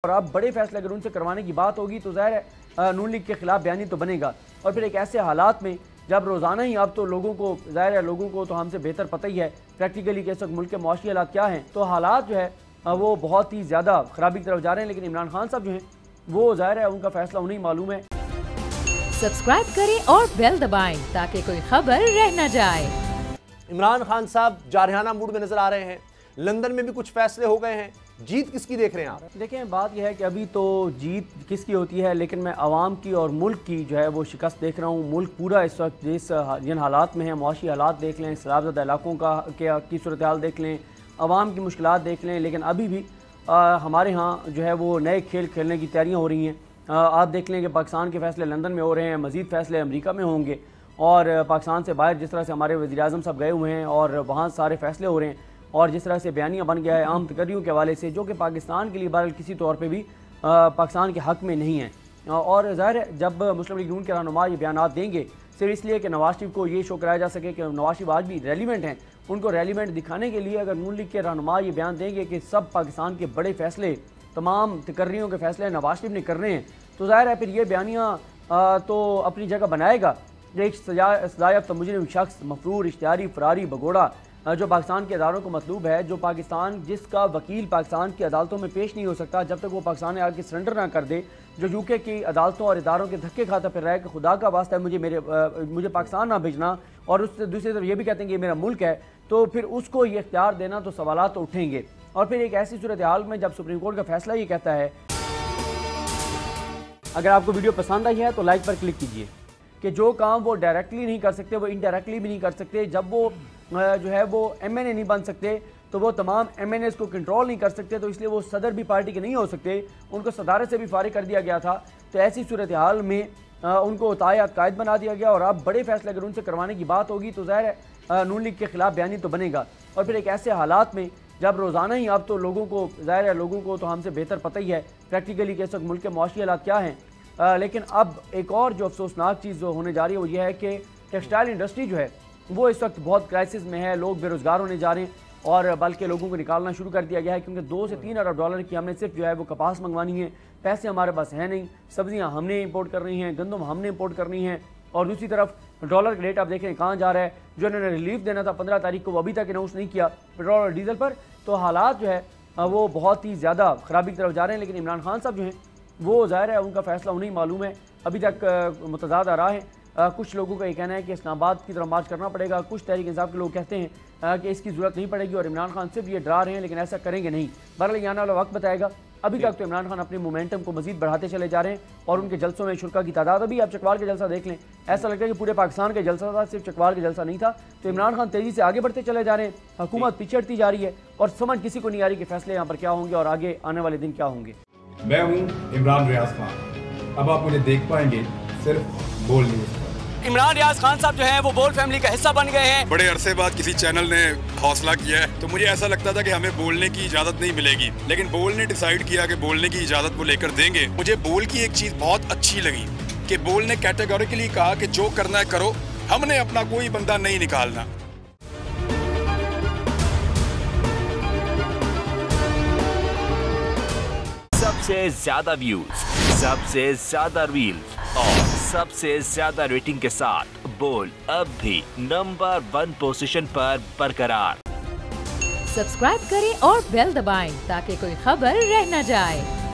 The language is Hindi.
और अब बड़े फैसले अगर उनसे करवाने की बात होगी तो ज़ाहिर है नून लीग के खिलाफ बयानी तो बनेगा। और फिर एक ऐसे हालात में जब रोज़ाना ही अब तो लोगों को ज़ाहिर है लोगों को तो हमसे बेहतर पता ही है प्रैक्टिकली कि इस वक्त मुल्क के मुआशी हालात क्या हैं, तो हालात जो है वो बहुत ही ज़्यादा ख़राबी की तरफ जा रहे हैं। लेकिन इमरान खान साहब जो हैं वो ज़ाहिर है उनका फैसला उन्हें मालूम है। सब्सक्राइब करें और बेल दबाएं ताकि कोई खबर रह न जाए। इमरान खान साहब जारहाना मूड में नजर आ रहे हैं। लंदन में भी कुछ फैसले हो गए हैं। जीत किसकी देख रहे हैं आप? देखें, बात यह है कि अभी तो जीत किसकी होती है, लेकिन मैं आवाम की और मुल्क की जो है वो शिकस्त देख रहा हूँ। मुल्क पूरा इस वक्त जिन हालात में है, मुआशी हालात देख लें, सैलाबज़दा इलाकों की सूरत हाल देख लें, आवाम की मुश्किलात देख लें, लेकिन अभी भी हमारे यहाँ जो है वो नए खेल खेलने की तैयारियाँ हो रही हैं। आप देख लें कि पाकिस्तान के फैसले लंदन में हो रहे हैं, मज़ीद फैसले अमेरिका में होंगे, और पाकिस्तान से बाहर जिस तरह से हमारे वज़ीर-ए-आज़म साहब गए हुए हैं और वहाँ सारे फैसले हो रहे हैं, और जिस तरह से बयानियाँ बन गया है आम तकर्रियों के हवाले से, जो कि पाकिस्तान के लिए बहरहाल किसी तौर पे भी पाकिस्तान के हक़ में नहीं है। और ज़ाहिर है जब मुस्लिम लीग नून के रहनुमा ये बयान देंगे सिर्फ इसलिए कि नवाज शरीफ को ये शो कराया जा सके कि नवाज शरीफ आज भी रेलिवेंट हैं, उनको रेलिवेंट दिखाने के लिए अगर नून लीग के रहनुमा ये बयान देंगे कि सब पाकिस्तान के बड़े फैसले, तमाम तकर्रियों के फैसले नवाज शरीफ ने करने हैं, तो ज़ाहिर है फिर ये बयानियाँ तो अपनी जगह बनाएगा। एक सजायाफ्ता मुजरिम शख्स, मफरूर, इश्तिहारी, फरारी, भगोड़ा जो पाकिस्तान के अदारों को मतलूब है, जो पाकिस्तान जिसका वकील पाकिस्तान की अदालतों में पेश नहीं हो सकता जब तक वो पाकिस्तान में आके सरेंडर ना कर दे, जो यूके की अदालतों और इदारों के धक्के खाता फिर रहा है कि खुदा का वास्ता है मुझे पाकिस्तान ना भेजना, और उससे दूसरी तरफ ये भी कहते हैं कि ये मेरा मुल्क है, तो फिर उसको ये इख्तियार देना तो सवालात तो उठेंगे। और फिर एक ऐसी सूरत हाल में जब सुप्रीम कोर्ट का फैसला ये कहता है, अगर आपको वीडियो पसंद आई है तो लाइक पर क्लिक कीजिए कि जो काम वो डायरेक्टली नहीं कर सकते वो इनडायरेक्टली भी नहीं कर सकते। जब वो जो है वो MNA नहीं बन सकते तो वो तमाम MNAs को कंट्रोल नहीं कर सकते, तो इसलिए वो सदर भी पार्टी के नहीं हो सकते, उनको सदारत से भी फारिग कर दिया गया था। तो ऐसी सूरत हाल में उनको तायात कायद बना दिया गया। और अब बड़े फैसले अगर उनसे करवाने की बात होगी तो ज़ाहिर है नून लीग के खिलाफ बयानी तो बनेगा। और फिर एक ऐसे हालात में जब रोज़ाना ही अब तो लोगों को ज़ाहिर है लोगों को तो हमसे बेहतर पता ही है प्रैक्टिकली कि इस वक्त मुल्क के मुआशी हालात क्या हैं। लेकिन अब एक और जो अफसोसनाक चीज़ जो होने जा रही है वो ये है कि टेक्सटाइल इंडस्ट्री जो है वो इस वक्त बहुत क्राइसिस में है। लोग बेरोज़गार होने जा रहे हैं और बल्कि लोगों को निकालना शुरू कर दिया गया है, क्योंकि 2 से 3 अरब डॉलर की हमने सिर्फ जो है वो कपास मंगवानी है, पैसे हमारे पास हैं नहीं, सब्जियां हमने इंपोर्ट करनी हैं, गंदम हमने इंपोर्ट करनी है। और दूसरी तरफ डॉलर का रेट आप देख रहे हैं कहाँ जा रहा है। जो इन्होंने रिलीफ देना था 15 तारीख को वो अभी तक अनाउंस नहीं किया पेट्रोल और डीजल पर। तो हालात जो है वो बहुत ही ज़्यादा ख़राबी की तरफ जा रहे हैं। लेकिन इमरान खान साहब जो हैं वो ज़ाहिर है उनका फैसला उन्हें मालूम है। अभी तक मुतज़ाद आरा है, कुछ लोगों का ये कहना है कि इस्लामाबाद की तरफ मार्च करना पड़ेगा, कुछ तहरीक इंसाफ के लोग कहते हैं कि इसकी ज़रूरत नहीं पड़ेगी, और इमरान खान सिर्फ ये डरा रहे हैं लेकिन ऐसा करेंगे नहीं। बहरहाल आने वाला वक्त बताएगा। अभी तक तो इमरान खान अपने मोमेंटम को मजीद बढ़ाते चले जा रहे हैं और उनके जलसों में शुरा की तादाद, अभी आप चकवाल का जलसा देख लें, ऐसा लगता है कि पूरे पाकिस्तान का जलसा था, सिर्फ चकवाल का जलसा नहीं था। तो इमरान खान तेज़ी से आगे बढ़ते चले जा रहे हैं, हुकूमत पीछे हटती जा रही है और समझ किसी को नहीं आ रही कि फैसले यहाँ पर क्या होंगे और आगे आने वाले दिन क्या होंगे। मैं हूँ इमरान रियाज खान, अब आप मुझे देख पाएंगे सिर्फ बोल न्यूज़ पर। इमरान रियाज खान साहब जो हैं वो बोल फैमिली का हिस्सा बन गए हैं। बड़े अरसे बाद किसी चैनल ने हौसला किया है, तो मुझे ऐसा लगता था कि हमें बोलने की इजाजत नहीं मिलेगी, लेकिन बोल ने डिसाइड किया कि बोलने की इजाजत वो लेकर देंगे। मुझे बोल की एक चीज बहुत अच्छी लगी कि बोल ने कैटेगोरिकली कहा कि जो करना है करो, हमने अपना कोई बंदा नहीं निकालना। सबसे ज्यादा व्यूज, सबसे ज्यादा रील्स और सबसे ज्यादा रेटिंग के साथ बोल अब भी नंबर 1 पोजीशन पर बरकरार। सब्सक्राइब करें और बेल दबाएं ताकि कोई खबर रह न जाए।